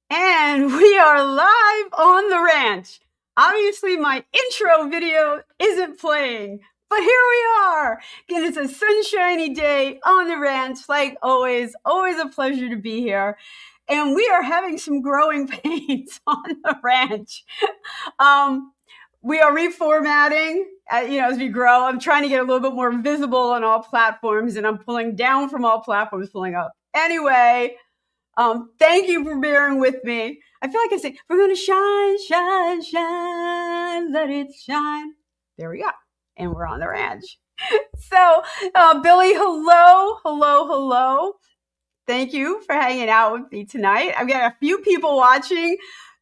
And we are live on the ranch. Obviously, my intro video isn't playing, but here we are. Again, it's a sunshiny day on the ranch, like always. Always a pleasure to be here. And we are having some growing pains on the ranch. We are reformatting, as we grow. I'm trying to get a little bit more visible on all platforms, and I'm pulling down from all platforms, pulling up. Anyway, thank you for bearing with me. I feel like I say, we're going to shine, shine, shine, let it shine. There we go. And we're on the ranch. So, Billy, hello. Thank you for hanging out with me tonight. I've got a few people watching.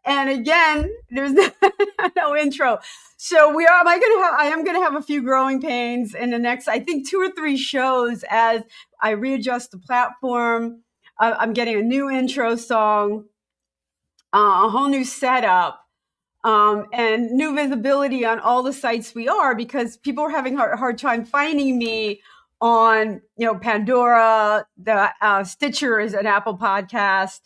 And again, there's no intro. So I am going to have a few growing pains in the next, I think, 2 or 3 shows as I readjust the platform. I'm getting a new intro song, a whole new setup, and new visibility on all the sites we are, because people are having a hard time finding me on, Pandora, the Stitcher is an Apple podcast,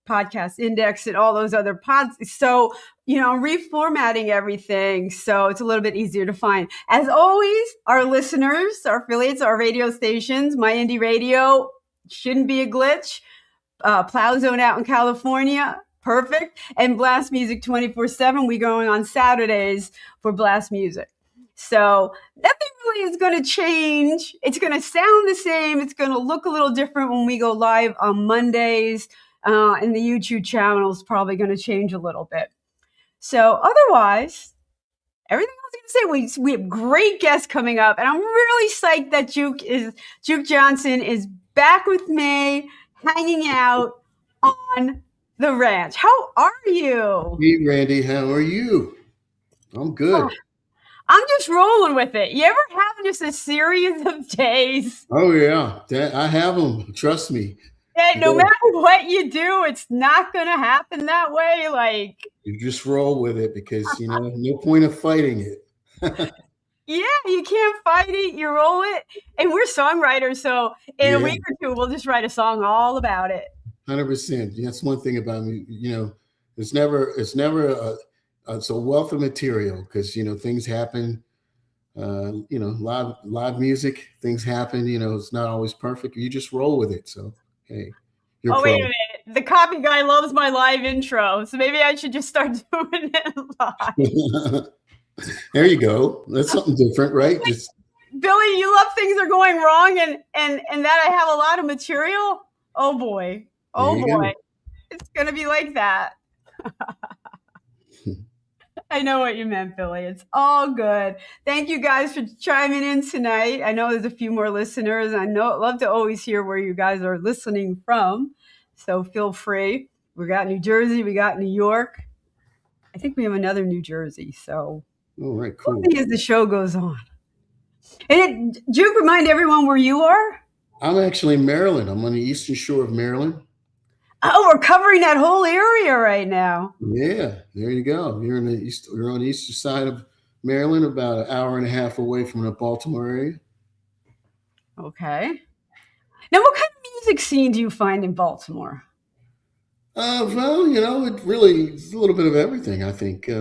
Podcast Index, and all those other pods. So, I'm reformatting everything so it's a little bit easier to find. As always, our listeners, our affiliates, our radio stations, My Indie Radio, shouldn't be a glitch. Plow Zone out in California, perfect. And Blast Music 24/7. We're going on Saturdays for Blast Music. So nothing really is going to change. It's going to sound the same. It's going to look a little different when we go live on Mondays. And the YouTube channel is probably going to change a little bit. So otherwise, everything I was going to say, we have great guests coming up. And I'm really psyched that Juke Johnson is back with me, hanging out on the ranch. How are you? Hey, Randie, how are you? I'm good. Oh, I'm just rolling with it. You ever have just a series of days? Oh, yeah. I have them. Trust me. That no matter what you do, it's not going to happen that way. Like, you just roll with it because, no point of fighting it. Yeah, you can't fight it. You roll it. And we're songwriters. So in a week or two, we'll just write a song all about it. 100%. That's one thing about me. It's never it's a wealth of material because, things happen. Live music, things happen. It's not always perfect. You just roll with it. So, hey, you're pro. Wait a minute. The copy guy loves my live intro. So maybe I should just start doing it live. There you go. That's something different, right? Billy, you love things are going wrong and that I have a lot of material. Oh boy. It's going to be like that. I know what you meant, Billy. It's all good. Thank you guys for chiming in tonight. I know there's a few more listeners. I love to always hear where you guys are listening from. So feel free. We got New Jersey. We got New York. I think we have another New Jersey. So, all right, cool. As the show goes on. And Juke, remind everyone where you are. I'm actually in Maryland. I'm on the eastern shore of Maryland. Oh, we're covering that whole area right now. Yeah, there you go. You're on the eastern side of Maryland, about an hour and a half away from the Baltimore area. Okay. Now, what kind of music scene do you find in Baltimore? Well, it really is a little bit of everything. I think, it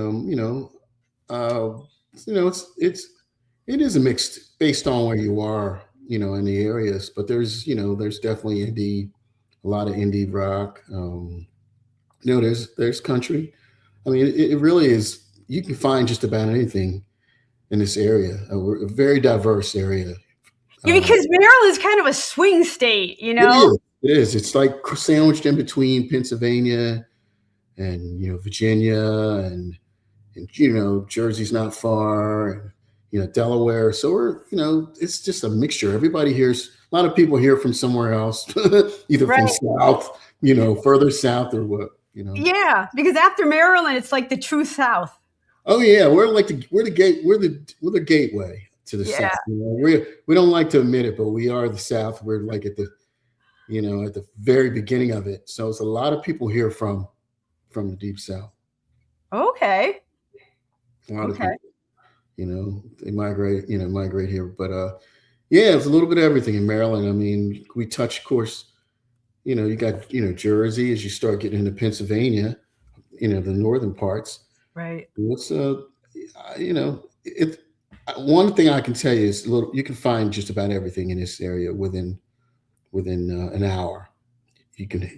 is a mixed based on where you are, in the areas. But there's definitely a lot of indie rock. There's country. I mean, it really is. You can find just about anything in this area. We're a very diverse area. Yeah, because Maryland's kind of a swing state, It is. It's like sandwiched in between Pennsylvania and Virginia and Jersey's not far. And, Delaware. So we're it's just a mixture. Everybody hears. A lot of people hear from somewhere else, either from south, further south or what, Yeah, because after Maryland, it's like the true South. Oh yeah, we're the gateway to the South. We don't like to admit it, but we are the South. We're like at the very beginning of it. So it's a lot of people here from the deep South. Okay. A lot of people, they migrate here, but. Yeah, it's a little bit of everything in Maryland. I mean, we touch, of course, You got, Jersey as you start getting into Pennsylvania, the northern parts. Right. What's it. One thing I can tell you is you can find just about everything in this area within an hour. You could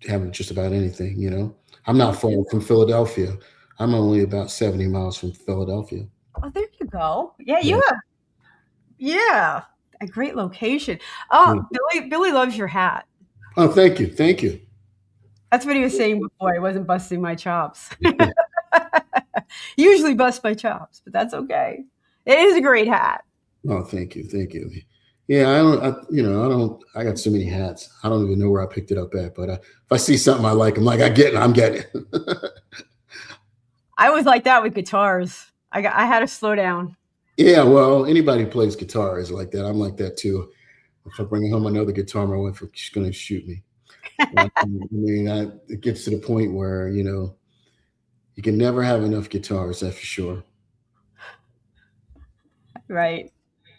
have just about anything. I'm not far from Philadelphia. I'm only about 70 miles from Philadelphia. Oh, there you go. Yeah, Yeah. yeah, a great location. Yeah. Oh, Billy loves your hat. Oh, thank you, thank you. That's what he was saying before. I wasn't busting my chops. Usually bust my chops, but that's okay. It is a great hat. Oh, thank you, thank you. Yeah, I don't. I don't. I got so many hats. I don't even know where I picked it up at. But if I see something I like, I'm like, I get it. I'm getting it. I was like that with guitars. I had to slow down. Yeah, well, anybody who plays guitar is like that. I'm like that too. If I bring home another guitar, my wife is going to shoot me. It gets to the point where you can never have enough guitars. That's for sure. Right.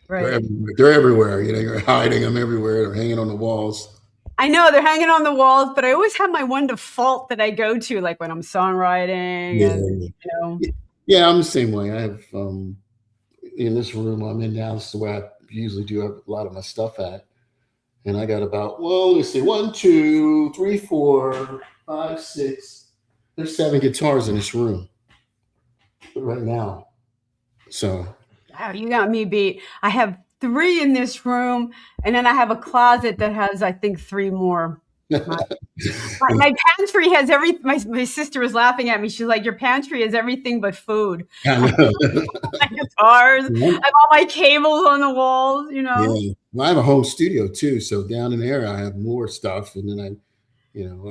They're everywhere. You're hiding them everywhere. They're hanging on the walls. I know they're hanging on the walls, but I always have my one default that I go to, like when I'm songwriting. Yeah, And yeah. I'm the same way. I have in this room I'm in now. This is where I usually do a lot of my stuff at, and I got about let's see, 1, 2, 3, 4, 5, 6. There's 7 guitars in this room right now. So. Wow, you got me beat. I have 3 in this room, and then I have a closet that has, I think, 3 more. My pantry has my sister was laughing at me. She's like, your pantry is everything but food. My guitars. I have all my cables on the walls, Yeah. Well, I have a home studio too. So down in there, I have more stuff. And then I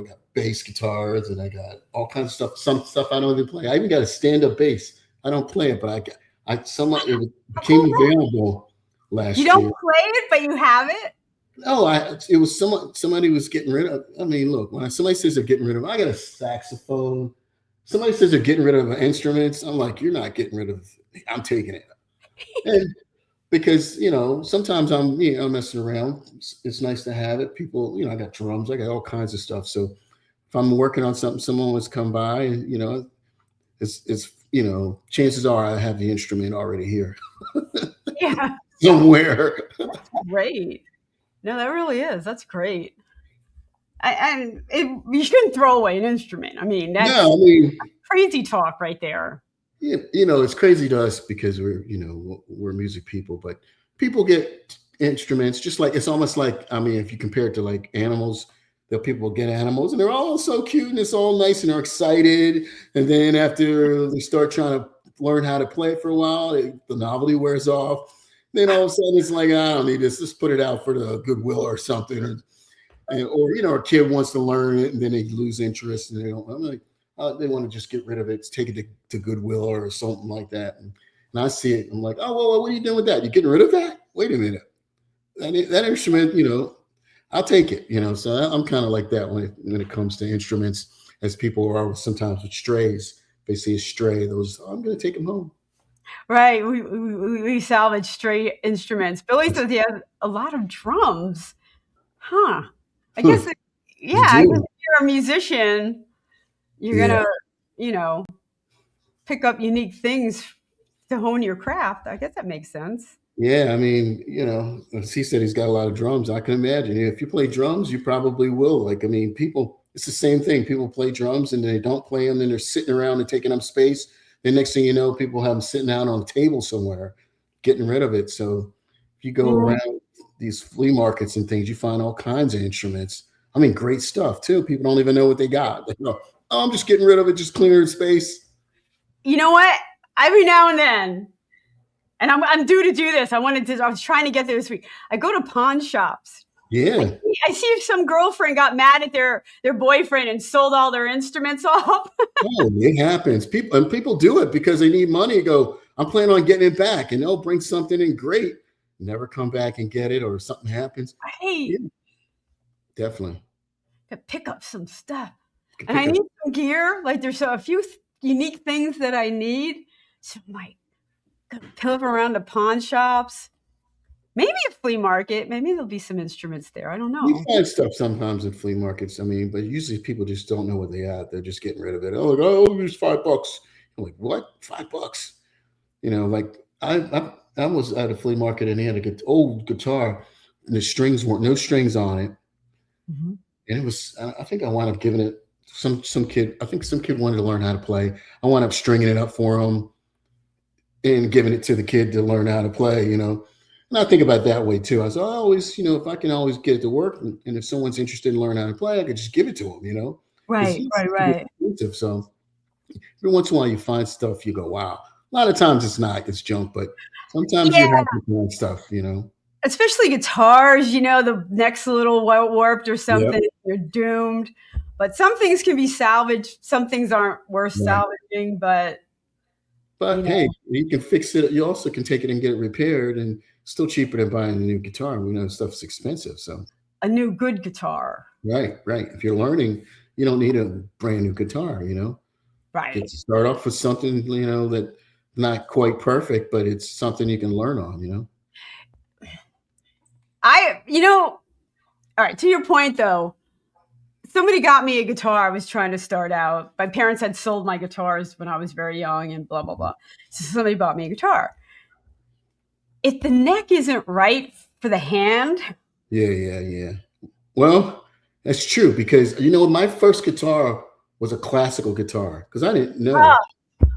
got bass guitars and I got all kinds of stuff. Some stuff I don't even play. I even got a stand-up bass. I don't play it, but it became available last year. You don't play it, but you have it? No, it was somebody was getting rid of. I mean, look, when somebody says they're getting rid of, I got a saxophone. Somebody says they're getting rid of instruments. I'm like, you're not getting rid of. I'm taking it, and because sometimes I'm messing around. It's nice to have it. People, I got drums. I got all kinds of stuff. So if I'm working on something, someone wants to come by, and it's chances are I have the instrument already here. Yeah, somewhere. That's great. No, that really is. That's great. You shouldn't throw away an instrument. I mean, that's crazy talk right there. Yeah, it's crazy to us because we're music people, but people get instruments just like it's almost like if you compare it to like animals, that people get animals and they're all so cute and it's all nice and they're excited, and then after they start trying to learn how to play it for a while, the novelty wears off. Then all of a sudden it's like, I don't need this. Let's put it out for the Goodwill or something, or a kid wants to learn it and then they lose interest and they don't. I'm like, they want to just get rid of it, take it to Goodwill or something like that. And I see it. I'm like, oh, well, what are you doing with that? You're getting rid of that? Wait a minute. That instrument, I'll take it. So I'm kind of like that when it comes to instruments, as people are sometimes with strays. They see a stray, I'm going to take them home. Right. We salvage stray instruments. Billy says he has a lot of drums. Huh. I guess, I guess if you're a musician, you're going to, pick up unique things to hone your craft. I guess that makes sense. Yeah. I mean, he said he's got a lot of drums. I can imagine if you play drums, you probably will. People, it's the same thing. People play drums and they don't play them and they're sitting around and taking up space. Then next thing you know, people have them sitting out on a table somewhere, getting rid of it. So if you go around these flea markets and things, you find all kinds of instruments. I mean, great stuff too. People don't even know what they got. They go, oh, I'm just getting rid of it, just clearing space. You know what? Every now and then, and I'm due to do this. I was trying to get there this week. I go to pawn shops. Yeah. I see if some girlfriend got mad at their boyfriend and sold all their instruments off. Oh, it happens. People do it because they need money. Go, I'm planning on getting it back, and they'll bring something in great, never come back and get it, or something happens. Right. Yeah, definitely. To pick up some stuff. And I need some gear. Like there's a few unique things that I need. So I'm like, gonna pill around to pawn shops. Maybe a flea market. Maybe there'll be some instruments there. I don't You know. find stuff sometimes at flea markets. I mean, but usually people just don't know what they have. They're just getting rid of it. Oh, like, oh, it's $5. I'm like, what? $5? You know, like I was at a flea market and they had a old guitar and the strings weren't no strings on it. Mhm. And it was, I think I wound up giving it some kid. I think some kid wanted to learn how to play. I wound up stringing it up for him and giving it to the kid to learn how to play, you know. And I think about it that way too. I was always, you know, if I can always get it to work and if someone's interested in learning how to play, I could just give it to them, you know, because Right, right, right. expensive. So every once in a while you find stuff, you go, wow. A lot of times it's not, it's junk, but sometimes Yeah, you have to find stuff, you know. especially guitars, you know, the neck's a little warped or Yep. something, you're doomed. But some things can be salvaged. Some things aren't worth Right. salvaging, but you But hey, know, you can fix it. You also can take it and get it repaired and still cheaper than buying a new guitar. We know stuff's expensive. So, a new good guitar. right, right. If you're learning, you don't need a brand new guitar, you know. Get Right. to start off with something, you know, that not quite perfect, but it's something you can learn on, you know. You know, all right, to your point though, somebody got me a guitar. I was trying to start out. My parents had sold my guitars when I was very young and blah, blah, blah. So somebody bought me a guitar. If the neck isn't right for the hand, Yeah, yeah, yeah. Well, that's true because you know my first guitar was a classical guitar because I didn't know oh,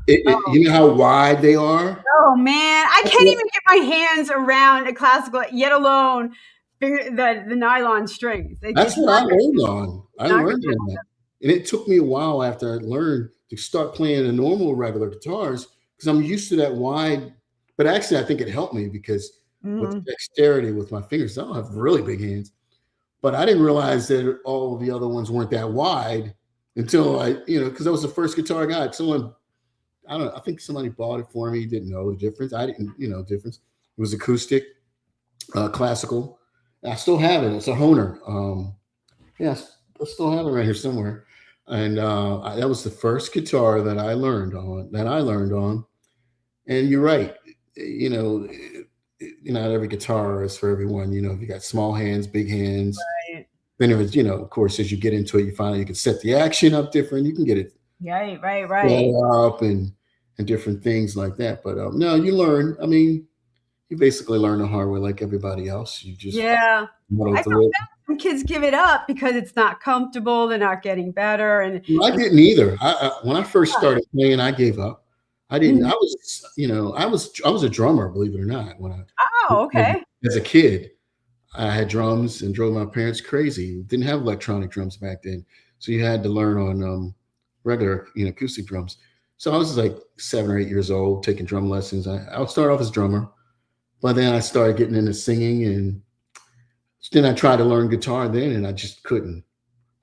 it. oh, You know how wide they are. oh man, I can't even get my hands around a classical, yet alone the nylon strings. That's It's what not I good. learned on. I Not learned good. on that. And it took me a while after I learned to start playing the normal regular guitars because I'm used to that wide. But actually, I think it helped me because with Mhm. dexterity with my fingers, I don't have really big hands. But I didn't realize that all of the other ones weren't that wide until I, you know, because that was the first guitar I got. Someone, I don't know, I think somebody bought it for me, didn't know the difference. I didn't, you know, difference. It was acoustic, classical. I still have it. It's a Honer. Yes, I still have it right here somewhere. And that was the first guitar that I learned on. And you're right. You know, not every guitar is for everyone. You know, if you got small hands, big hands. Right. Then it was, you know, of course, as you get into it, you find out you can set the action up different. You can get it Right, right, right. set up and different things like that. But no, you learn. I mean, you basically learn the hard way, like everybody else. You just Yeah. muddle I feel through it. bad when kids give it up because it's not comfortable, they're not getting better, I and didn't either. When I first started playing, I gave up. I didn't. Mhm. I was, you know, I was a drummer, believe it or not. Oh, okay. As a kid, I had drums and drove my parents crazy. Didn't have electronic drums back then, so you had to learn on regular, you know, acoustic drums. So I was like 7 or 8 years old, taking drum lessons. I would start off as drummer, but then I started getting into singing, and then I tried to learn guitar then, and I just couldn't.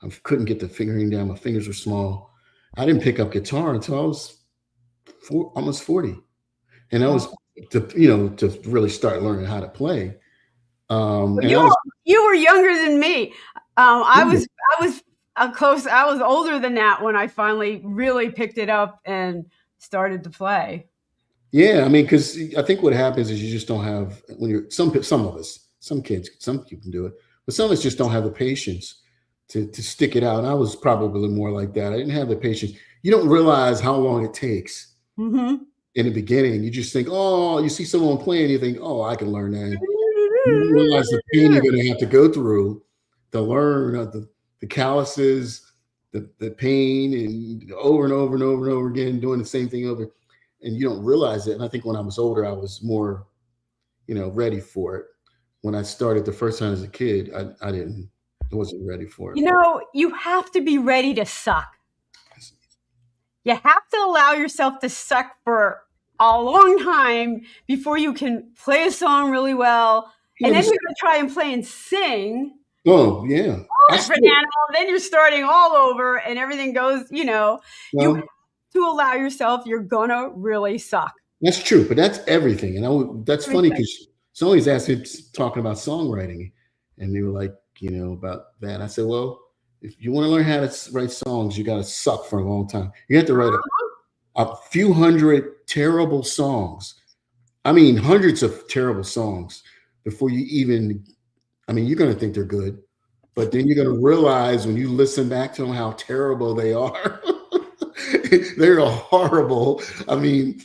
I couldn't get the fingering down. My fingers were small. I didn't pick up guitar until I was almost 40. And that was Wow. to, you know, to really start learning how to play. Well, And I was, you were younger than me. yeah, I was close. I was older than that when I finally really picked it up and started to play. yeah, I mean, because I think what happens is you just don't have, when you're, some of us, some kids, some people can do it, but some of us just don't have the patience to stick it out. And I was probably more like that. I didn't have the patience. You don't realize how long it takes Mhm. in the beginning. You just think, oh, you see someone playing, you think, oh, I can learn that. You don't realize the pain you're going to have to go through to learn the calluses, the pain, and over and over and over and over again, doing the same thing over. And you don't realize it. And I think when I was older, I was more, you know, ready for it. When I started the first time as a kid, I wasn't ready for it. You know, you have to be ready to suck. You have to allow yourself to suck for a long time before you can play a song really well. You And ever, then you're going to try and play and sing. oh yeah, I Different still, animal. Then you're starting all over and everything goes, you have well, to allow yourself, you're going to really suck. that's true, but that's everything. And that's funny Everything. because somebody's asked me talking about songwriting, and they were like, you know, about that. I said, well, if you want to learn how to write songs, you got to suck for a long time. You have to write a few hundred terrible songs. I mean, hundreds of terrible songs before you even, I mean, you're going to think they're good, but then you're going to realize when you listen back to them how terrible they are. They're horrible. I mean,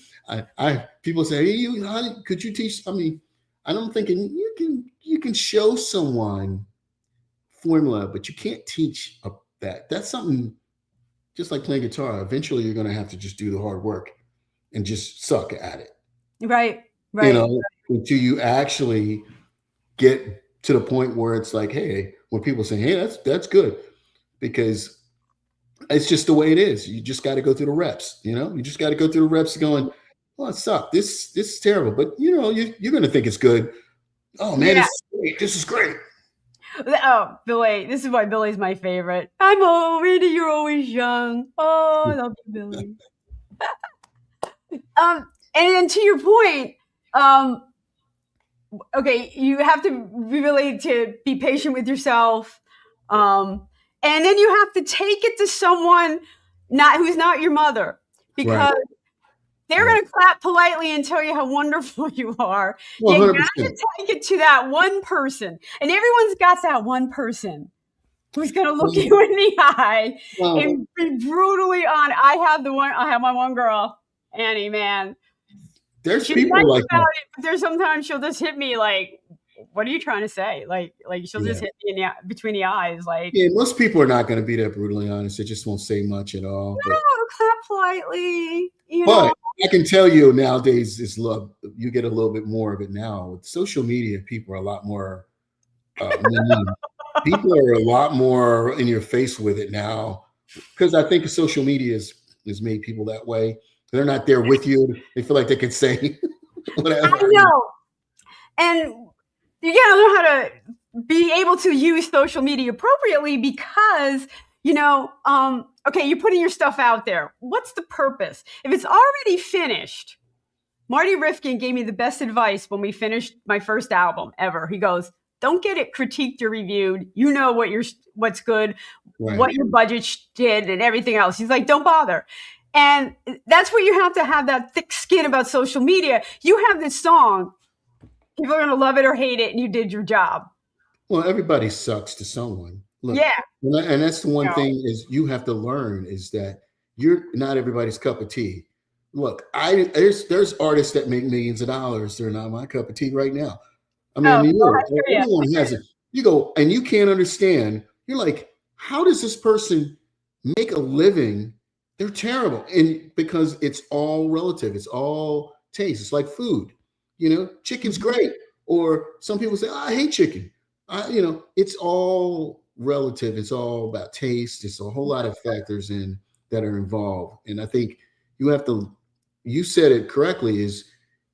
I people say, hey, could you teach? I mean, I'm thinking you can show someone formula, but you can't teach that. That's something just like playing guitar. Eventually, you're going to have to just do the hard work and just suck at it. Right. You know, until you actually get to the point where it's like, hey, when people say, hey, that's good, because it's just the way it is. You just got to go through the reps. You know, you just got to go through the reps going, well, it sucked. This is terrible, but you know, you're going to think it's good. Oh man, Yeah. this is great. This is great. Oh, Billy, this is why Billy's my favorite. I'm old, Randy, you're always young. Oh, I love you, Billy. And to your point, okay, you have to really to be patient with yourself. And then you have to take it to someone who's not your mother, because they're going to clap politely and tell you how wonderful you are. Well, you 100%. got to take it to that one person, and everyone's got that one person who's going to look you in the eye and be brutally honest. I have my one girl, Annie, man. There's people like that. But there's sometimes she'll just hit me like, what are you trying to say? Like she'll just hit me between the eyes. Like, yeah, most people are not going to be that brutally honest. They just won't say much at all. No, clap politely. But I can tell you nowadays, it's love. You get a little bit more of it now with social media. People are a lot more. People are a lot more in your face with it now, because I think social media has made people that way. They're not there with you. They feel like they can say whatever. I know. And you got to learn how to be able to use social media appropriately, because, okay, you're putting your stuff out there. What's the purpose? If it's already finished, Marty Rifkin gave me the best advice when we finished my first album ever. He goes, don't get it critiqued or reviewed. You know what's good, what your budget did, and everything else. He's like, don't bother. And that's where you have to have that thick skin about social media. You have this song, people are going to love it or hate it, and you did your job. Well, everybody sucks to someone. Look, yeah. And that's the one thing is you have to learn is that you're not everybody's cup of tea. Look, there's artists that make millions of dollars. They're not my cup of tea right now. I mean, everyone has it. You go and you can't understand. You're like, how does this person make a living? They're terrible. And because it's all relative, it's all taste. It's like food. Chicken's great. Or some people say, I hate chicken. It's all relative. It's all about taste. It's a whole lot of factors that are involved. And I think you said it correctly, is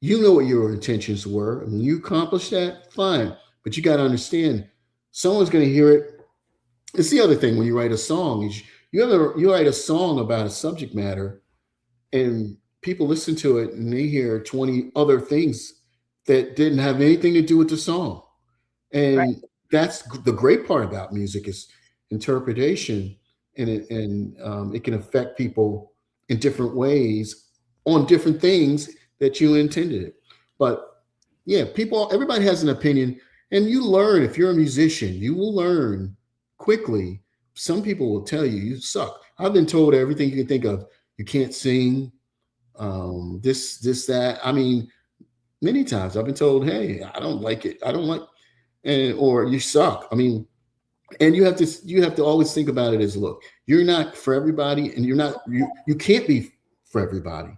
you know what your intentions were. And when you accomplish that, fine. But you got to understand, someone's going to hear it. It's the other thing when you write a song is you write a song about a subject matter and people listen to it and they hear 20 other things that didn't have anything to do with the song. And that's the great part about music is interpretation, and it can affect people in different ways on different things that you intended it. But yeah, everybody has an opinion, and you learn. If you're a musician, you will learn quickly. Some people will tell you suck. I've been told everything you can think of. You can't sing, this, that. I mean, many times I've been told, hey, I don't like it. I don't like, or you suck. I mean, and you have to always think about it as, look, you're not for everybody, and you can't be for everybody.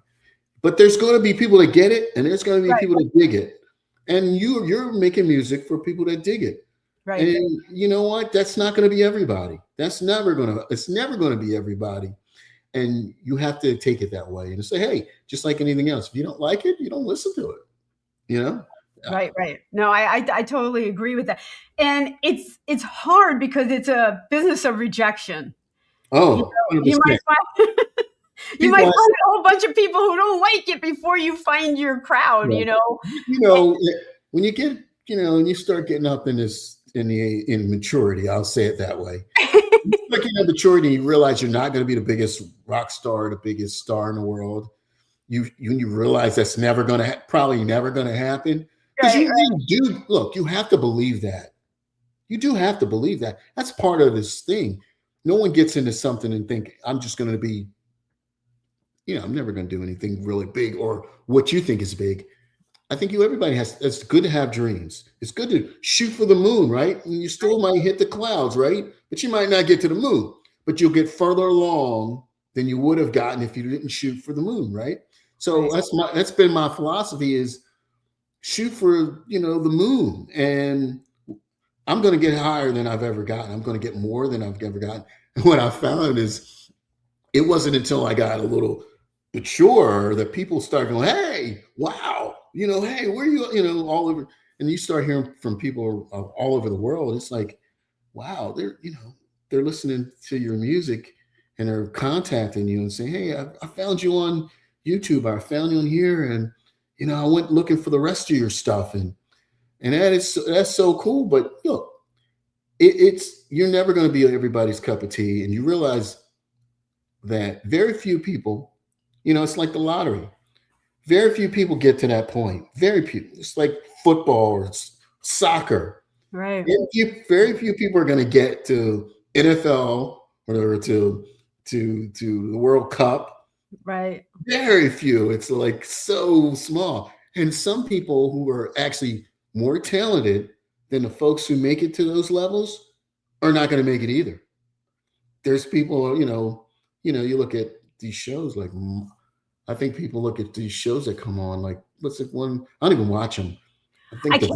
But there's going to be people that get it, and there's going to be people that dig it. And you're making music for people that dig it. Right. And you know what? That's not going to be everybody. It's never going to be everybody. And you have to take it that way and say, hey, just like anything else, if you don't like it, you don't listen to it. Right. No, I totally agree with that. And it's hard because it's a business of rejection. Oh, you might find a whole bunch of people who don't like it before you find your crowd, when you get, and you start getting up in maturity, I'll say it that way. Like maturity, you realize you're not going to be the biggest rock star, the biggest star in the world. You realize that's probably never going to happen. Because you really do, look, you have to believe that. You do have to believe that. That's part of this thing. No one gets into something and think, I'm just going to be, I'm never going to do anything really big or what you think is big. I think everybody has, it's good to have dreams. It's good to shoot for the moon, right? And you still might hit the clouds, right? But you might not get to the moon, but you'll get further along than you would have gotten if you didn't shoot for the moon, right? So that's been my philosophy is shoot for, the moon. And I'm going to get higher than I've ever gotten. I'm going to get more than I've ever gotten. And what I found is it wasn't until I got a little mature that people start going, hey, wow, hey, where are you, all over. And you start hearing from people all over the world. It's like, wow, they're listening to your music and they're contacting you and saying, hey, I found you on YouTube. I found you on here. And, I went looking for the rest of your stuff. And that's so cool. But look, you're never going to be everybody's cup of tea. And you realize that very few people, it's like the lottery. Very few people get to that point. Very few. It's like football or soccer. Right. Very few people are going to get to NFL or to the World Cup. Right. Very few. It's like so small. And some people who are actually more talented than the folks who make it to those levels are not going to make it either. There's people, you look at these shows like, I think people look at these shows that come on, like, what's it one? I don't even watch them. I can't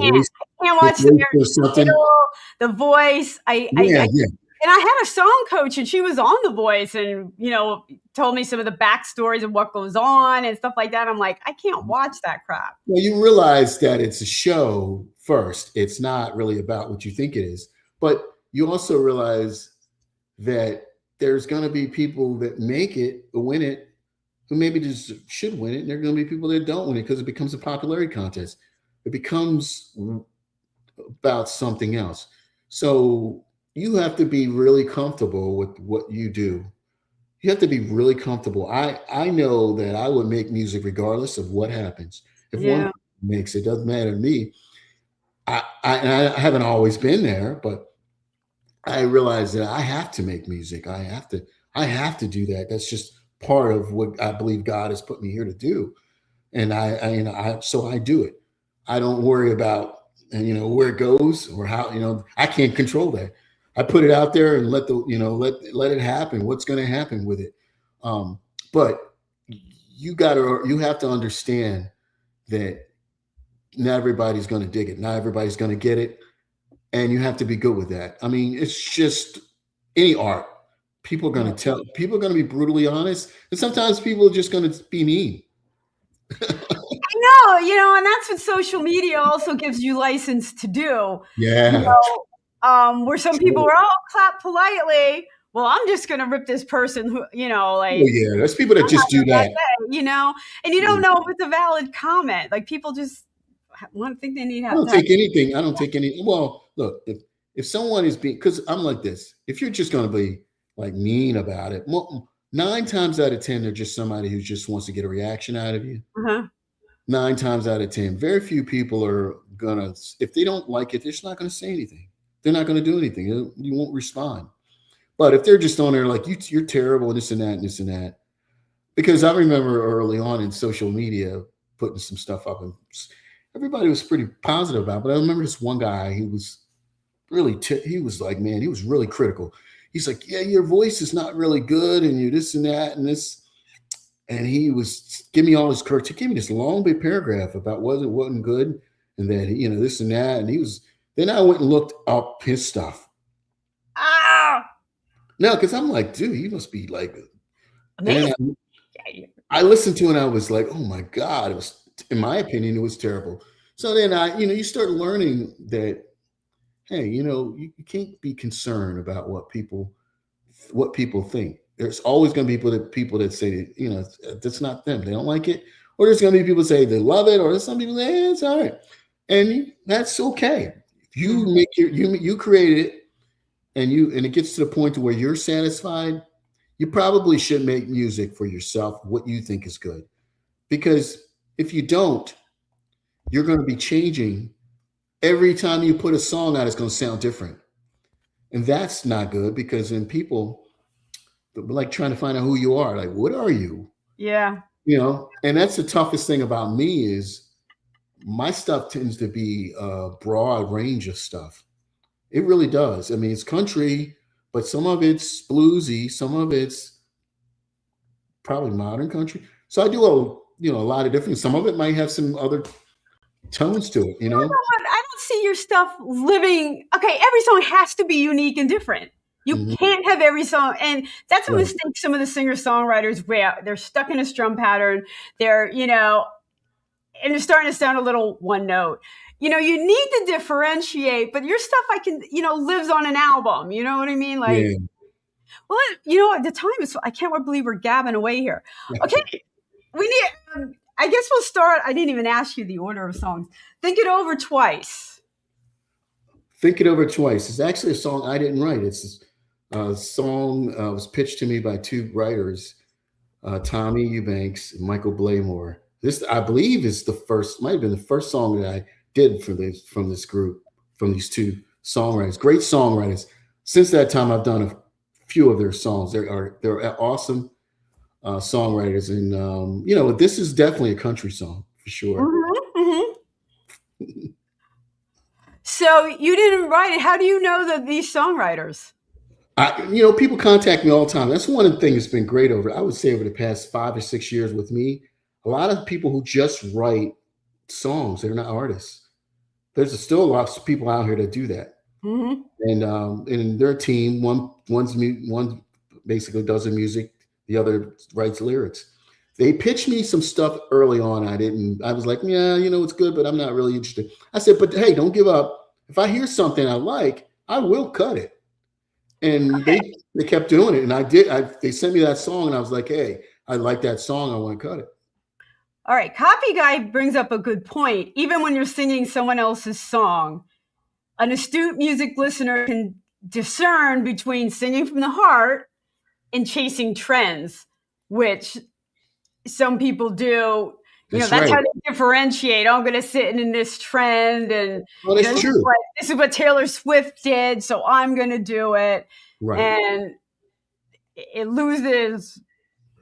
watch The Voice. And I had a song coach and she was on The Voice and, told me some of the backstories of what goes on and stuff like that. I'm like, I can't watch that crap. Well, you realize that it's a show first. It's not really about what you think it is. But you also realize that there's going to be people that make it, win it, who maybe just should win it. And there are going to be people that don't win it because it becomes a popularity contest. It becomes about something else. So you have to be really comfortable with what you do. You have to be really comfortable. I know that I would make music regardless of what happens. If one makes it, doesn't matter to me. I haven't always been there, but I realize that I have to make music. I have to do that. That's just part of what I believe God has put me here to do. And so I do it. I don't worry about, where it goes or how, I can't control that. I put it out there and let it happen. What's going to happen with it? But you have to understand that not everybody's going to dig it. Not everybody's going to get it. And you have to be good with that. I mean, it's just any art. People are going to be brutally honest. And sometimes people are just going to be mean. I know, and that's what social media also gives you license to do. Yeah. Where some people are, clap politely. Well, I'm just going to rip this person who, there's people that just do that. And you don't know if it's a valid comment. Like people just want to think they need help. I don't take anything. Well, look, if someone is being, because I'm like this, if you're just going to be like mean about it, 9 times out of 10, they're just somebody who just wants to get a reaction out of you. 9 times out of 10, very few people are gonna, if they don't like it, they're just not going to say anything. They're not going to do anything. You won't respond. But if they're just on there like, you're terrible, and this and that, and this and that. Because I remember early on in social media, putting some stuff up, and everybody was pretty positive about it. But I remember this one guy, he was really, he was like, man, he was really critical. He's like, yeah, your voice is not really good, and you're this and that, and this. And he was giving me all his critiques. He gave me this long big paragraph about wasn't good, and that, this and that. And then I went and looked up his stuff. No, because I'm like, dude, he must be like, amazing. I listened to it and I was like, oh my God, it was, in my opinion, it was terrible. So then you start learning that, hey, you can't be concerned about what people think. There's always going to be people that say, that's not them. They don't like it. Or there's going to be people say they love it. Or there's some people say, it's all right. And that's okay. If you make you create it, and it gets to the point to where you're satisfied, you probably should make music for yourself, what you think is good. Because if you don't, you're going to be changing every time you put a song out. It's going to sound different, and that's not good because then people like trying to find out who you are. Like, what are you? Yeah. And that's the toughest thing about me is my stuff tends to be a broad range of stuff. It really does. I mean, it's country, but some of it's bluesy, some of it's probably modern country. So I do a lot of different. Some of it might have some other tones to it. I don't see your stuff living. Okay, every song has to be unique and different. You can't have every song, and that's a mistake. Some of the singer-songwriters, where they're stuck in a strum pattern. They're, and they're starting to sound a little one note. You need to differentiate, but your stuff, lives on an album. You know what I mean? Like, well, the time is. I can't believe we're gabbing away here. Okay, we need. I guess we'll start. I didn't even ask you the order of songs. Think It Over Twice. Think It Over Twice. It's actually a song I didn't write. It's a song was pitched to me by two writers, Tommy Eubanks and Michael Blaymore. This, I believe, might have been the first song that I did from this group, from these two songwriters. Great songwriters. Since that time, I've done a few of their songs. They're awesome songwriters, and this is definitely a country song for sure. So you didn't write it. How do you know that these songwriters? People contact me all the time. That's one of the things that's been great I would say over the past 5 or 6 years with me. A lot of people who just write songs, they're not artists. There's still lots of people out here that do that. And in their team, one basically does the music, the other writes lyrics. They pitched me some stuff early on. I was like, yeah, it's good, but I'm not really interested. I said, but hey, don't give up. If I hear something I like, I will cut it. And they kept doing it. And I did. They sent me that song and I was like, hey, I like that song. I want to cut it. All right. Copy Guy brings up a good point. Even when you're singing someone else's song, an astute music listener can discern between singing from the heart and chasing trends, which some people do. That's how they differentiate. I'm going to sit in this trend, and that's true. This is what Taylor Swift did, so I'm going to do it. Right. And it loses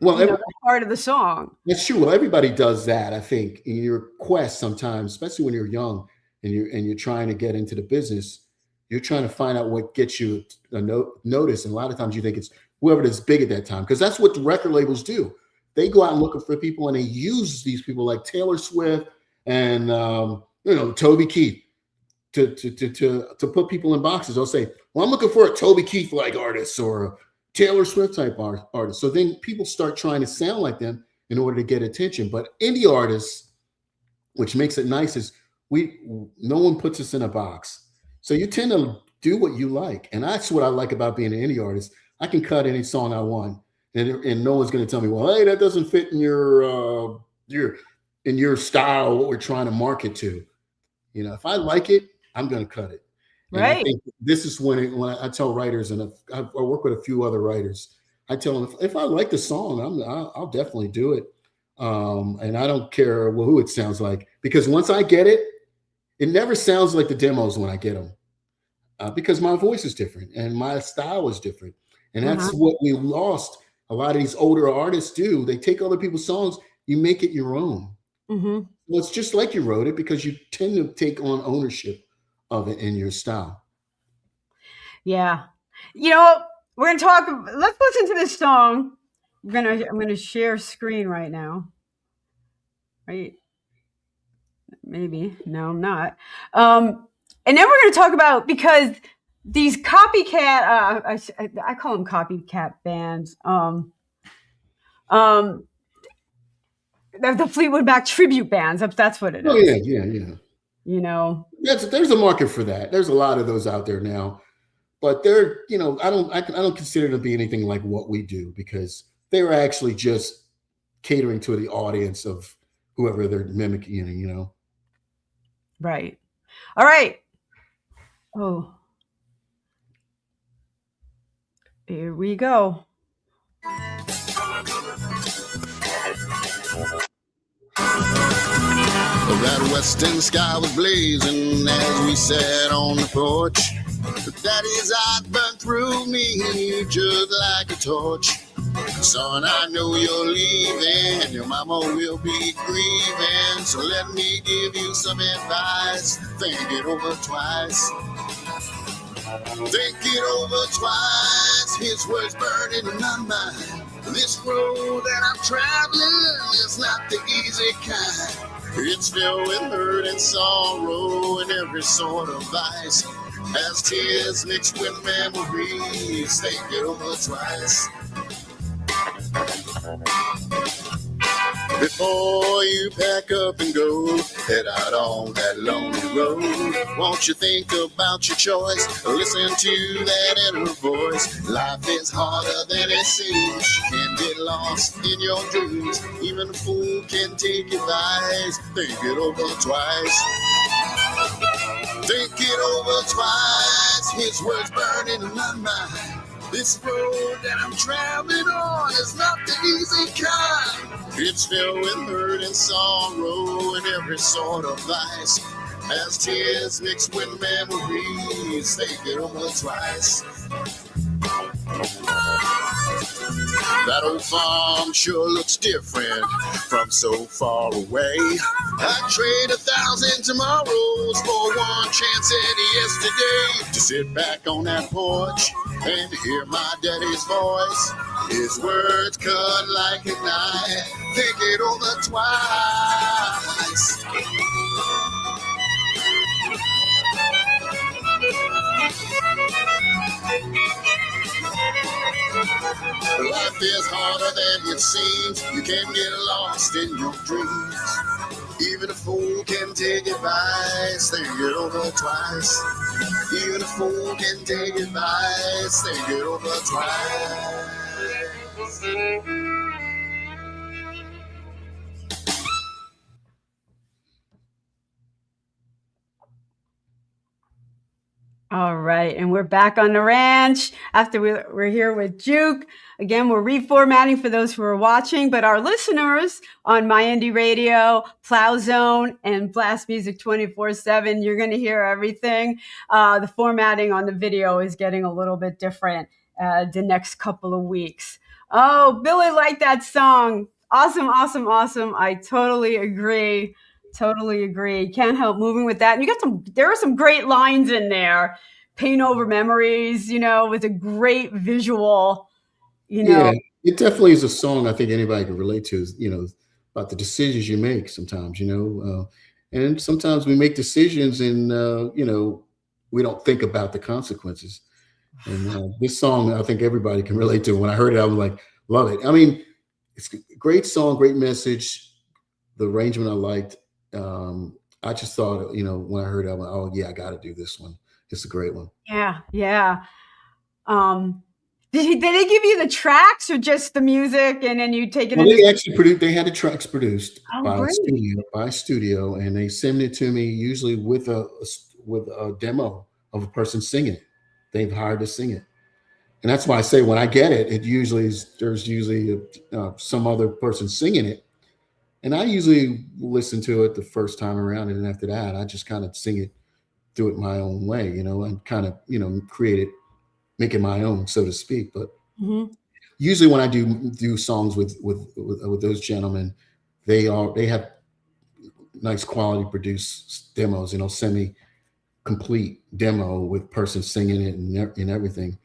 the part of the song. That's true. Well, everybody does that. I think in your quest sometimes, especially when you're young and you're trying to get into the business, you're trying to find out what gets you a notice. And a lot of times you think it's whoever is big at that time, because that's what the record labels do. They go out looking for people, and they use these people like Taylor Swift and Toby Keith to put people in boxes. They'll say, "Well, I'm looking for a Toby Keith like artist or a Taylor Swift type artist." So then people start trying to sound like them in order to get attention. But indie artists, which makes it nice, is no one puts us in a box. So you tend to do what you like, and that's what I like about being an indie artist. I can cut any song I want. And no one's going to tell me, well, hey, that doesn't fit in your style, what we're trying to market to. If I like it, I'm going to cut it. And right. I think this is when I tell writers, and I work with a few other writers, I tell them, if I like the song, I'll definitely do it. And I don't care who it sounds like, because once I get it, it never sounds like the demos when I get them, because my voice is different and my style is different. And that's what we lost. A lot of these older artists do. They take other people's songs, you make it your own. Well, it's just like you wrote it, because you tend to take on ownership of it in your style. Yeah. We're going to talk. Let's listen to this song. I'm going to share screen right now. Right? Maybe. No, I'm not. And then we're going to talk about, because these copycat, I call them copycat bands. The Fleetwood Mac tribute bands. That's what it is. Oh yeah. There's a market for that. There's a lot of those out there now, but they're, I don't consider them to be anything like what we do, because they were actually just catering to the audience of whoever they're mimicking. Right. All right. Oh. Here we go. That western sky was blazing as we sat on the porch. Daddy's eyes burned through me just like a torch. Son, I know you're leaving, your mama will be grieving. So let me give you some advice, think it over twice. Think it over twice, his words burning in my mind. This road that I'm traveling is not the easy kind. It's filled with hurt and sorrow and every sort of vice. As tears mixed with memories, think it over twice. Before you pack up and go, head out on that lonely road. Won't you think about your choice? Listen to that inner voice. Life is harder than it seems. You can get lost in your dreams. Even a fool can take advice. Think it over twice. Think it over twice. His words burning in my mind. This road that I'm traveling on is not the easy kind. It's filled with hurt and sorrow and every sort of vice. As tears mixed with memories, think it over twice. That old farm sure looks different from so far away. I'd trade 1,000 tomorrows for one chance at yesterday. To sit back on that porch and hear my daddy's voice. His words cut like a knife. Think it over twice. Life is harder than it seems. You can get lost in your dreams. Even a fool can take advice. Think it over twice. Even a fool can take advice. Think it over twice. All right, and we're back on the ranch after we're here with Juke. Again, we're reformatting for those who are watching, but our listeners on My Indie Radio, Plow Zone, and Blast Music 24/7, you're going to hear everything. The formatting on the video is getting a little bit different the next couple of weeks. Oh, Billy liked that song. Awesome, awesome, awesome. I totally agree. Totally agree. Can't help moving with that. And there are some great lines in there. Paint over memories, with a great visual, Yeah, it definitely is a song I think anybody can relate to, about the decisions you make sometimes, and sometimes we make decisions and, we don't think about the consequences. And this song, I think everybody can relate to. When I heard it, I was like, love it. I mean, it's a great song, great message. The arrangement I liked. I just thought, when I heard it, I went, oh, yeah, I got to do this one. It's a great one. Yeah, yeah. Did they give you the tracks or just the music and then you take it? Well, they actually produced. They had the tracks produced by great. studio, and they send it to me usually with a demo of a person singing it. They've hired to sing it, and that's why I say when I get it, there's usually some other person singing it, and I usually listen to it the first time around, and then after that, I just kind of sing it, do it my own way, and kind of create it, make it my own, so to speak. But usually when I do songs with those gentlemen, they have nice quality produced demos, send me complete demo with person singing it and everything.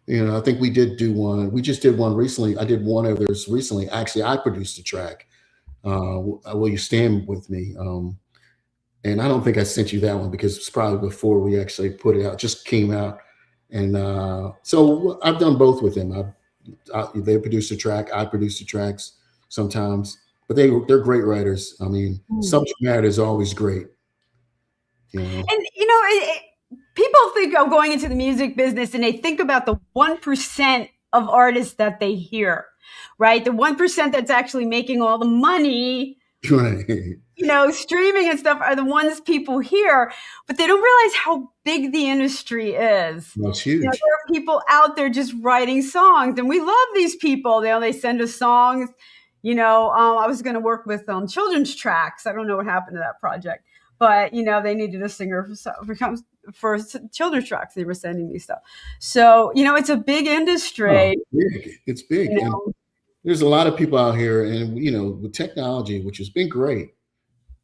I think we did do one. We just did one recently. I did one of theirs recently. Actually, I produced the track. Will You Stand With Me? And I don't think I sent you that one because it's probably before we actually put it out. It just came out. And so I've done both with them. They produce the track. I produce the tracks sometimes. But they're great writers. I mean, subject matter is always great. And, people think of going into the music business and they think about the 1% of artists that they hear, right? The 1% that's actually making all the money, right. Streaming and stuff are the ones people hear, but they don't realize how big the industry is. That's huge. There are people out there just writing songs, and we love these people. They send us songs. I was going to work with children's tracks. I don't know what happened to that project, but they needed a singer for children's tracks. They were sending me stuff. So, it's a big industry. It's big. And there's a lot of people out here, and with technology, which has been great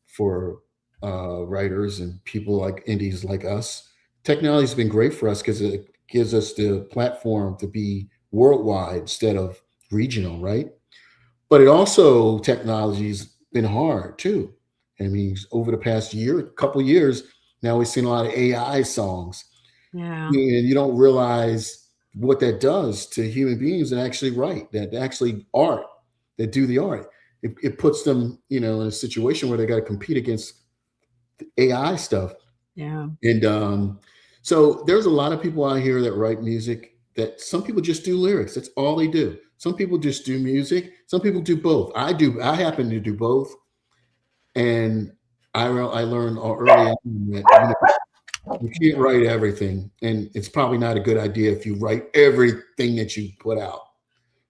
for writers and people like indies like us. Technology's been great for us because it gives us the platform to be worldwide instead of regional, right? But it also, technology's been hard too. I mean, over the past couple years, now we've seen a lot of AI songs. Yeah. And you don't realize what that does to human beings that actually write, that actually art, that do the art. It puts them, in a situation where they got to compete against AI stuff. Yeah. And so there's a lot of people out here that write music that some people just do lyrics. That's all they do. Some people just do music. Some people do both. I happen to do both. And I learned early on that you can't write everything. And it's probably not a good idea if you write everything that you put out,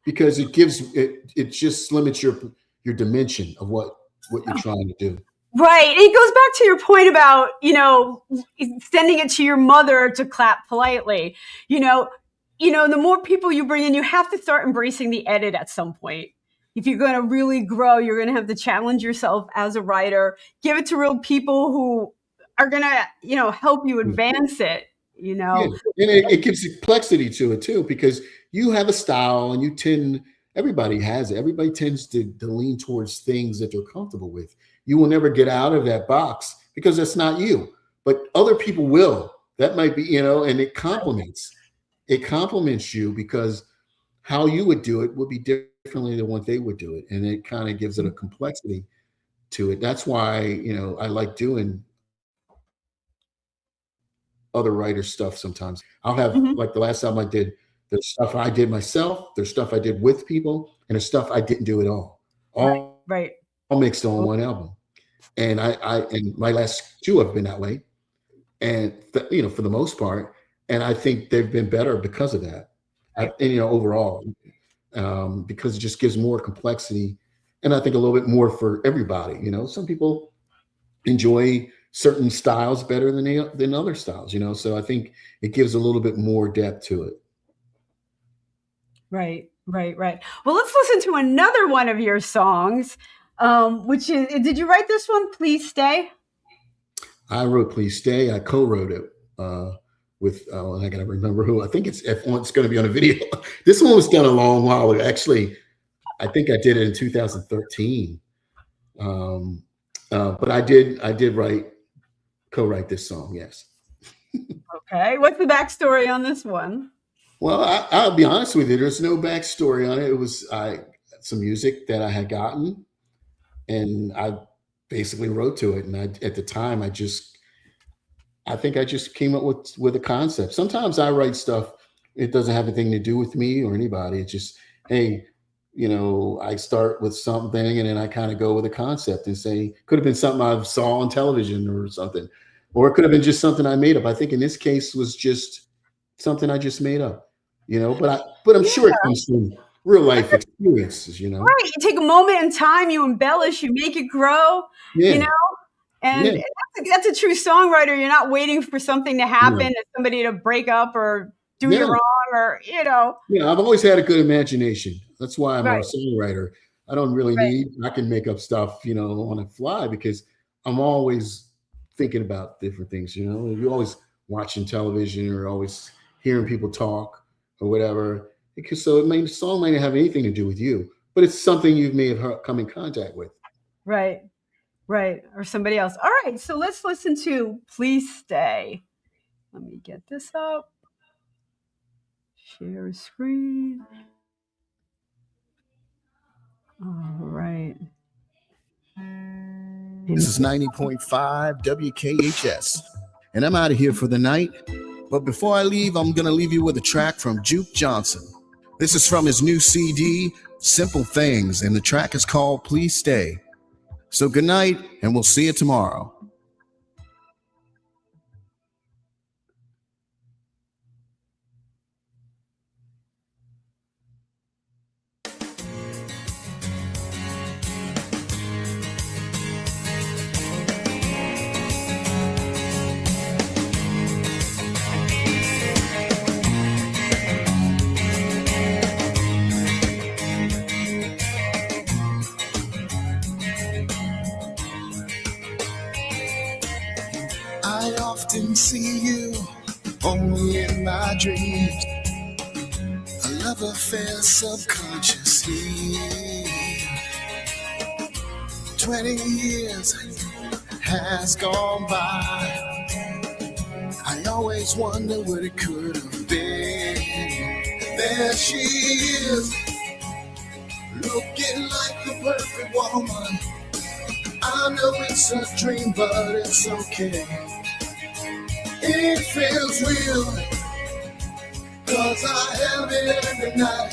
because it just limits your dimension of what you're trying to do. Right. It goes back to your point about, sending it to your mother to clap politely. The more people you bring in, you have to start embracing the edit at some point. If you're going to really grow, you're going to have to challenge yourself as a writer, give it to real people who are going to, help you advance it, Yeah. And it gives complexity to it too, because you have a style and everybody has it. Everybody tends to lean towards things that they're comfortable with. You will never get out of that box because that's not you, but other people will. That might be, and it complements you, because how you would do it would be differently than what they would do it. And it kind of gives it a complexity to it. That's why, I like doing other writers' stuff sometimes. I'll have, like the last album I did, there's stuff I did myself, there's stuff I did with people, and there's stuff I didn't do at all. Right. All mixed on one album. And and my last two have been that way. And for the most part. And I think they've been better because of that. Overall, because it just gives more complexity, and I think a little bit more for everybody. Some people enjoy certain styles better than other styles. So I think it gives a little bit more depth to it. Right. Well, let's listen to another one of your songs, which is, did you write this one, Please Stay? I wrote Please Stay. I co-wrote it with, and I got to remember who. I think it's going to be on a video. This one was done a long while ago. Actually, I think I did it in 2013. But I did co-write this song, yes. Okay. What's the backstory on this one? Well, I'll be honest with you. There's no backstory on it. It was some music that I had gotten, and I basically wrote to it. And at the time, I think I just came up with a concept. Sometimes I write stuff, it doesn't have anything to do with me or anybody. It's just, hey, I start with something and then I kind of go with a concept and say, could have been something I saw on television or something, or it could have been just something I made up. I think in this case was just something I just made up, but I'm sure it comes from real life experiences, Right. You take a moment in time, you embellish, you make it grow, and that's a true songwriter. You're not waiting for something to happen, or somebody to break up or do you wrong, or, Yeah, I've always had a good imagination. That's why I'm a songwriter. I don't really I can make up stuff, on the fly, because I'm always thinking about different things, You're always watching television or always hearing people talk or whatever. So the song might not have anything to do with you, but it's something you may have come in contact with. Right. Or somebody else. All right. So let's listen to Please Stay. Let me get this up. Share screen. All right. This is 90.5 WKHS, and I'm out of here for the night. But before I leave, I'm going to leave you with a track from Juke Johnson. This is from his new CD, Simple Things, and the track is called Please Stay. So good night, and we'll see you tomorrow. often see you only in my dreams. A love affair subconsciously. 20 years has gone by. I always wonder what it could have been. There she is, looking like the perfect woman. I know it's a dream, but it's okay. It feels real, 'cause I have it every night.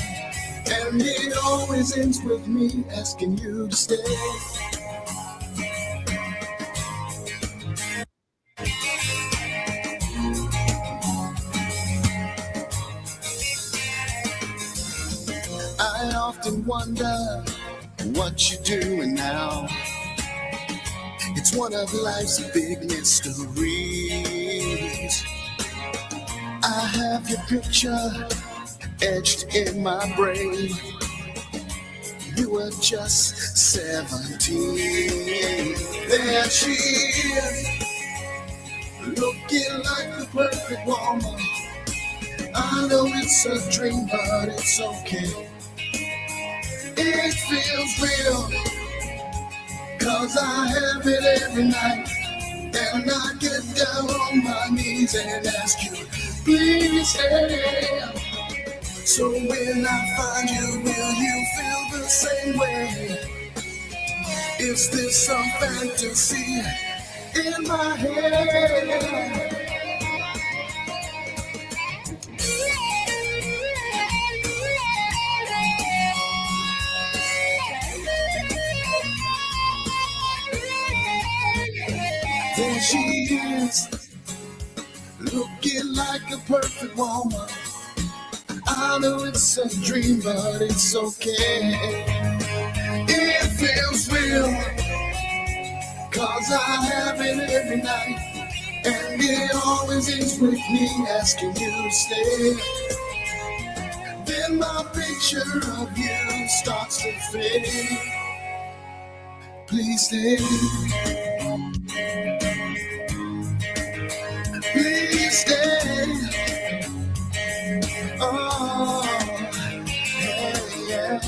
And it always ends with me asking you to stay. I often wonder what you're doing now. It's one of life's big mysteries. I have your picture etched in my brain. You were just 17. There she is, looking like the perfect woman. I know it's a dream, but it's okay. It feels real, 'cause I have it every night. And I get down on my knees and ask you, please stay. So when I find you, will you feel the same way? Is this some fantasy in my head? There she is, looking like a perfect woman. I know it's a dream, but it's okay. It feels real, 'cause I have it every night. And it always ends with me asking you to stay. Then my picture of you starts to fade. Please stay. Please stay. Oh, yeah.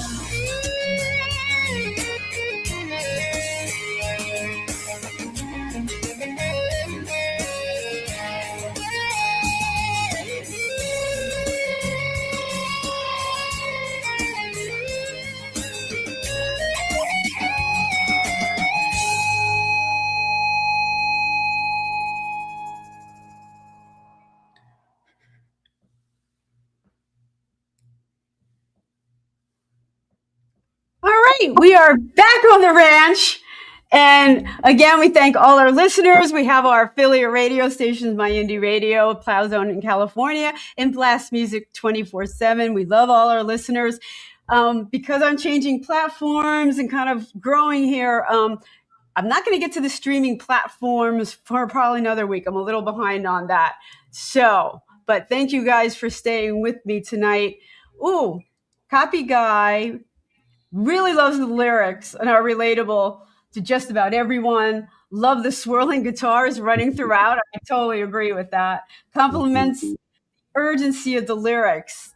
All right, we are back on the ranch. And again, we thank all our listeners. We have our affiliate radio stations, My Indie Radio, Plow Zone in California, and Blast Music 24/7. We love all our listeners. Because I'm changing platforms and kind of growing here, I'm not going to get to the streaming platforms for probably another week. I'm a little behind on that. So, but thank you guys for staying with me tonight. Ooh, Copy Guy really loves the lyrics and are relatable to just about everyone. Love the swirling guitars running throughout. I totally agree with that. Compliments urgency of the lyrics.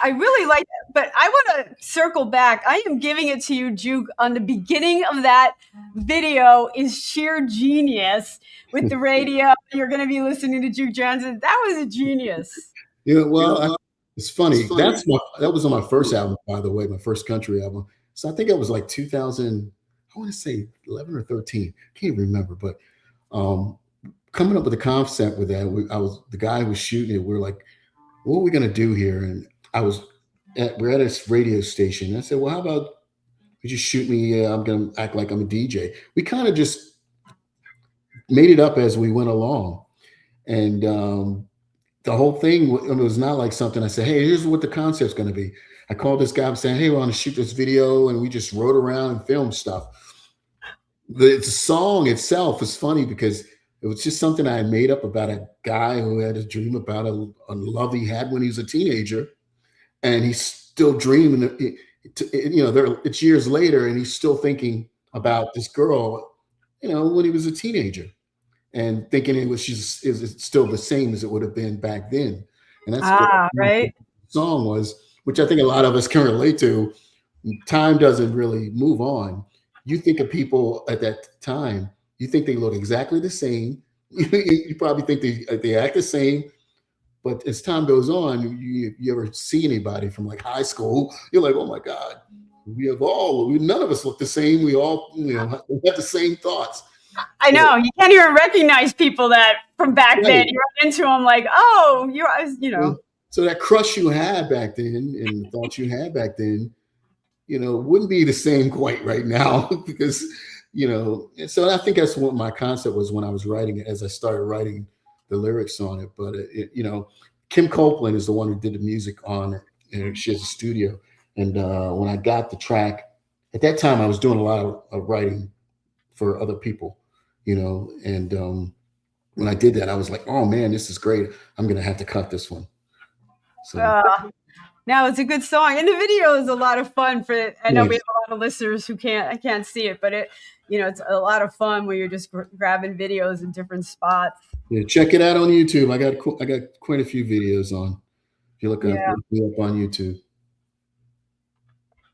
I really like it, but I want to circle back. I am giving it to you, Juke, on the beginning of that video is sheer genius with the radio. You're going to be listening to Juke Johnson. That was a genius. Yeah, well, it's funny. That was on my first album, by the way, my first country album. So I think it was like 2000, I want to say 11 or 13. Can't remember, but coming up with a concept with that, I was the guy who was shooting it. We were like, what are we going to do here? And we're at this radio station. And I said, well, how about you just shoot me? I'm going to act like I'm a DJ. We kind of just made it up as we went along. And the whole thing, it was not like something I said, hey, here's what the concept's going to be. I called this guy up saying, hey, we want to shoot this video. And we just rode around and filmed stuff. The song itself was funny because it was just something I had made up about a guy who had a dream about a love he had when he was a teenager. And he's still dreaming, it's years later and he's still thinking about this girl, when he was a teenager. and thinking it was just is it still the same as it would have been back then. And that's what the Right. song was, which I think a lot of us can relate to. Time doesn't really move on. You think of people at that time, you think they look exactly the same. You probably think they act the same, but as time goes on, you ever see anybody from like high school, you're like, oh my God, none of us look the same. We all, we have the same thoughts. I know. You can't even recognize people that from back then. Right. You run into them like, oh, So that crush you had back then and the thoughts you had back then, wouldn't be the same quite right now because, and so I think that's what my concept was when I was writing it, as I started writing the lyrics on it. But, Kim Copeland is the one who did the music on it. And she has a studio. And when I got the track, at that time, I was doing a lot of writing for other people, and when I did that, I was like, oh man, this is great. I'm going to have to cut this one. So. No, it's a good song, and the video is a lot of fun. I know we have a lot of listeners who can't see it, but it's a lot of fun where you're just grabbing videos in different spots. Yeah, check it out on YouTube. I got quite a few videos on. If you look me up on YouTube.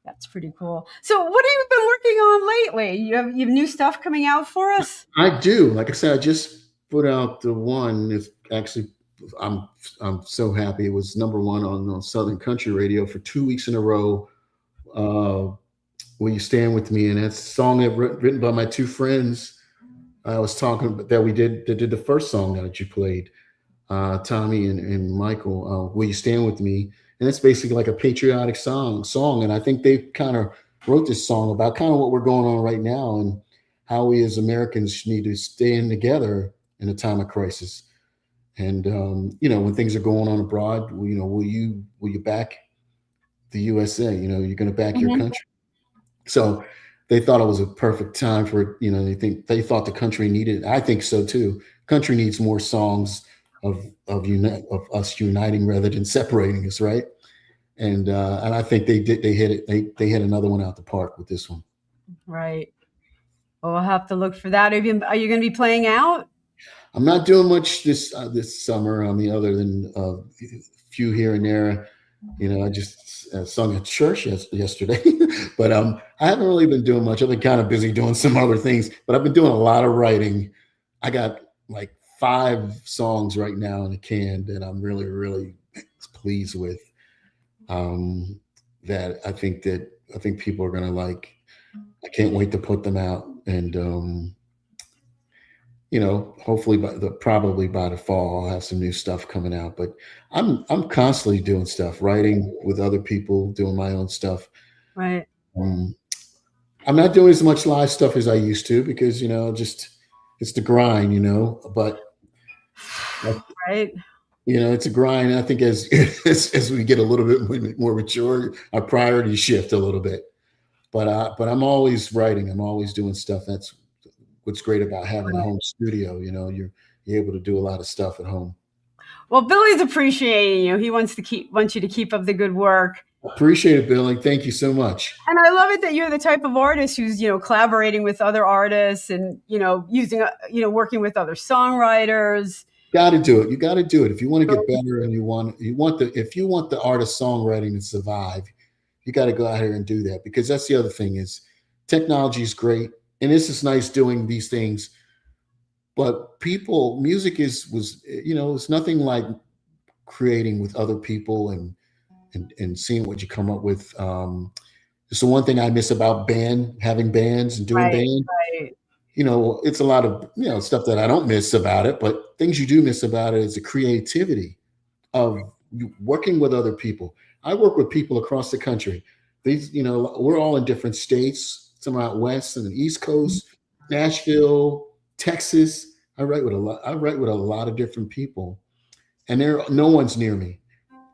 That's pretty cool. So, what have you been working on lately? You have new stuff coming out for us? I do. Like I said, I just put out the one. It's actually. I'm so happy. It was #1 on Southern Country Radio for 2 weeks in a row. Will You Stand With Me? And that's a song written by my two friends. I was talking about that did the first song that you played, Tommy and Michael. Will You Stand With Me? And it's basically like a patriotic song. And I think they kind of wrote this song about kind of what we're going on right now and how we as Americans need to stand together in a time of crisis. And when things are going on abroad, will you back the USA? You're going to back your country. So they thought it was a perfect time for it. They thought the country needed it. I think so too. Country needs more songs of us uniting rather than separating us, right? And I think they did. They hit it. They hit another one out the park with this one. Right. Well, we'll have to look for that. Are you going to be playing out? I'm not doing much this summer. I mean, other than a few here and there. I just sung at church yesterday, but I haven't really been doing much. I've been kind of busy doing some other things, but I've been doing a lot of writing. I got like 5 songs right now in the can that I'm really, really pleased with. That I think people are gonna like. I can't wait to put them out, and hopefully probably by the fall, I'll have some new stuff coming out. But I'm constantly doing stuff, writing with other people, doing my own stuff. Right. I'm not doing as much live stuff as I used to because just it's the grind, But right. It's a grind. I think as we get a little bit more mature, our priorities shift a little bit. But I'm always writing. I'm always doing stuff. That's what's great about having a home studio. You're able to do a lot of stuff at home. Well, Billy's appreciating you. He wants you to keep up the good work. Appreciate it, Billy. Thank you so much. And I love it that you're the type of artist who's, collaborating with other artists and, using, working with other songwriters. Got to do it. You got to do it. If you want to get better and if you want the art of songwriting to survive, you got to go out here and do that, because that's the other thing is technology is great. And this is nice doing these things, but music it's nothing like creating with other people and seeing what you come up with. It's the one thing I miss about having bands and doing band. Right. It's a lot of, stuff that I don't miss about it, but things you do miss about it is the creativity of working with other people. I work with people across the country. We're all in different states. Some out west and the East Coast, Nashville, Texas. I write with a lot of different people, and no one's near me.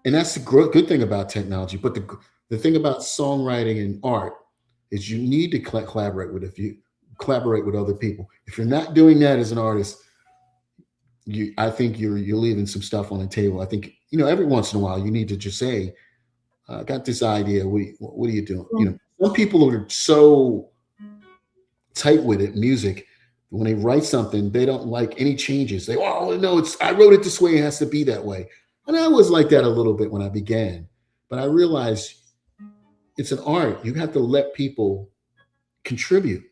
And that's the good thing about technology. But the thing about songwriting and art is you need to collaborate with other people. If you're not doing that as an artist, I think you're leaving some stuff on the table. I think every once in a while you need to just say, I got this idea. What are you doing? Some people are so tight with it, music, when they write something, they don't like any changes. They, oh no, I wrote it this way. It has to be that way. And I was like that a little bit when I began, but I realized it's an art. You have to let people contribute.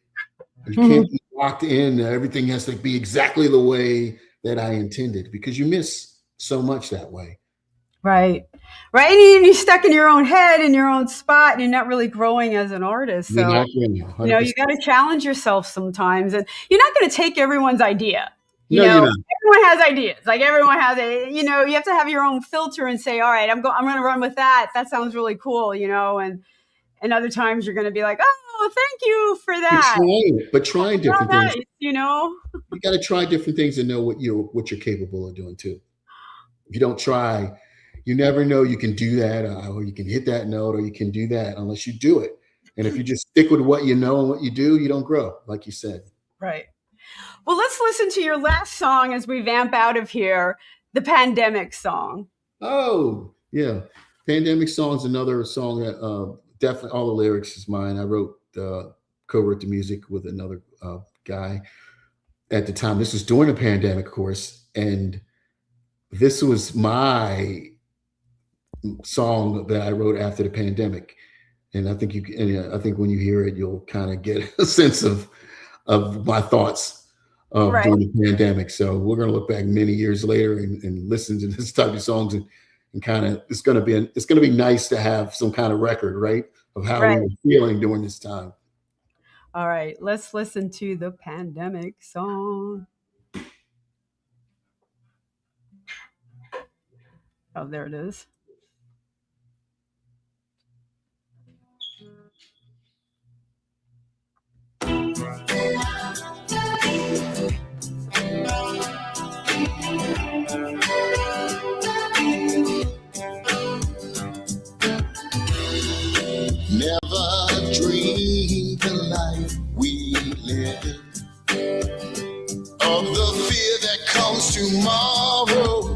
You can't be locked in. Everything has to be exactly the way that I intended, because you miss so much that way. Right. And you're stuck in your own head, in your own spot, and you're not really growing as an artist. So, you got to challenge yourself sometimes, and you're not going to take everyone's idea. Everyone has ideas. Like everyone has you have to have your own filter and say, all right, I'm going to run with that. That sounds really cool, and other times you're going to be like, oh, thank you for that. But trying different things. You got to try different things and know what you're capable of doing too. If you don't try, you never know you can do that, or you can hit that note, or you can do that unless you do it. And if you just stick with what you know and what you do, you don't grow, like you said. Right. Well, let's listen to your last song as we vamp out of here, the Pandemic song. Oh, yeah. Pandemic song is another song that definitely all the lyrics is mine. I co-wrote the music with another guy at the time. This was during the pandemic, of course. And this was my song that I wrote after the pandemic. And I think when you hear it, you'll kind of get a sense of my thoughts during the pandemic. So we're going to look back many years later and listen to this type of songs and kind of, it's going to be nice to have some kind of record, right, of how we were feeling during this time. All right, let's listen to the Pandemic song. Oh, there it is. Never dreamed the life we live, of the fear that comes tomorrow.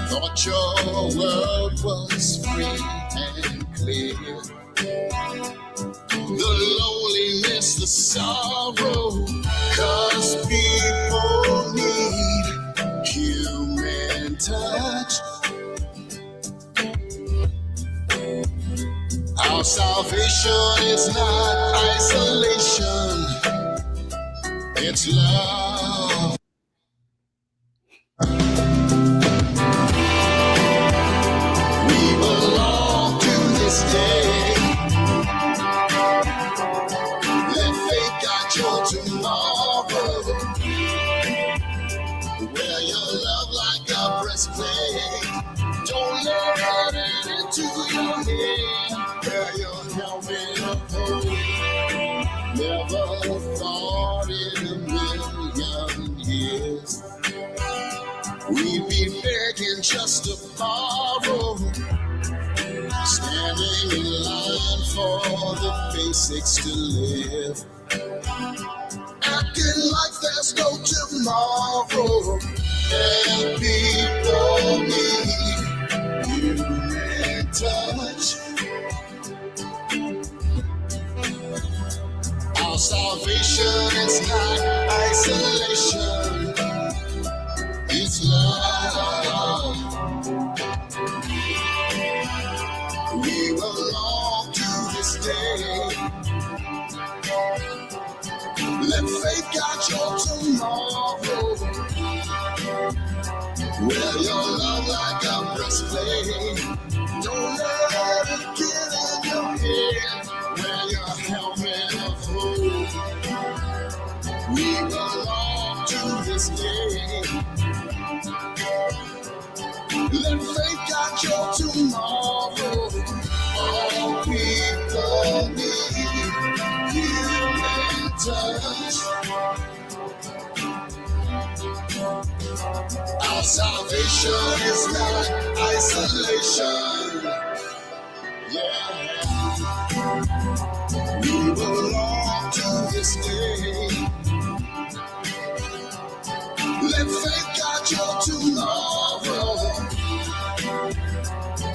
Thought your world was free and clear. The loneliness, the sorrow, 'cause people need human touch. Our salvation is not isolation, it's love. We belong to this day. Let faith guide your tomorrow. Wear your love like a breastplate. Don't let it into your head. Wear your helmet of hope. Never thought in a million years we'd be begging just to borrow. Standing in line for the basics to live. Acting like there's no tomorrow. And people need human touch. Our salvation is not isolation, it's love. We belong to this day. Let faith guide your tomorrow. Wear your love like a breastplate. Don't let it get in your head. Wear your helmet of hope. We belong to this day. Let faith guide your tomorrow. All people need human touch. Our salvation is not isolation. Yeah. We belong to this day. Let faith guide your tomorrow.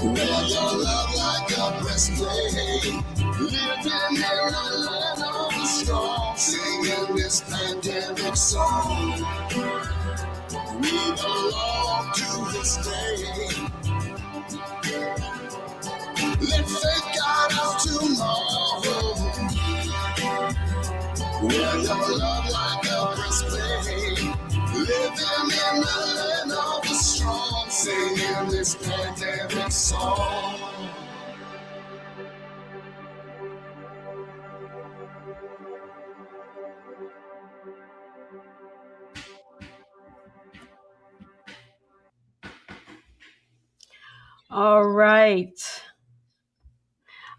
Wear Wear your love like a breastplate. Living in a land of the strong. Singing this pandemic song. We belong to this day. Let faith guide us tomorrow. Wear your love like a breastplate. Living in the land of the strong. Singing this pandemic song. All right.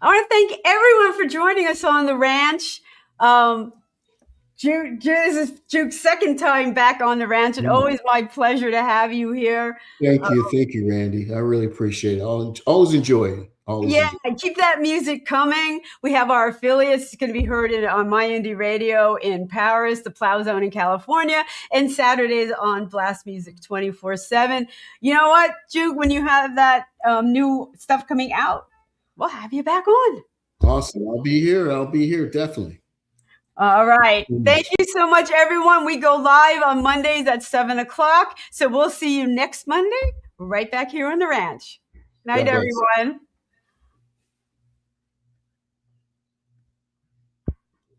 I want to thank everyone for joining us on the ranch. This is Juke's second time back on the ranch, and always my pleasure to have you here. Thank you, Randie. I really appreciate it. Always enjoy it. Keep that music coming. We have our affiliates. It's going to be heard on My Indie Radio in Paris, the Plow Zone in California, and Saturdays on Blast Music 24/7. You know what, Juke? When you have that new stuff coming out, we'll have you back on. Awesome. I'll be here, definitely. All right. Thank you so much, everyone. We go live on Mondays at 7 o'clock. So we'll see you next Monday right back here on the ranch. Night, everyone.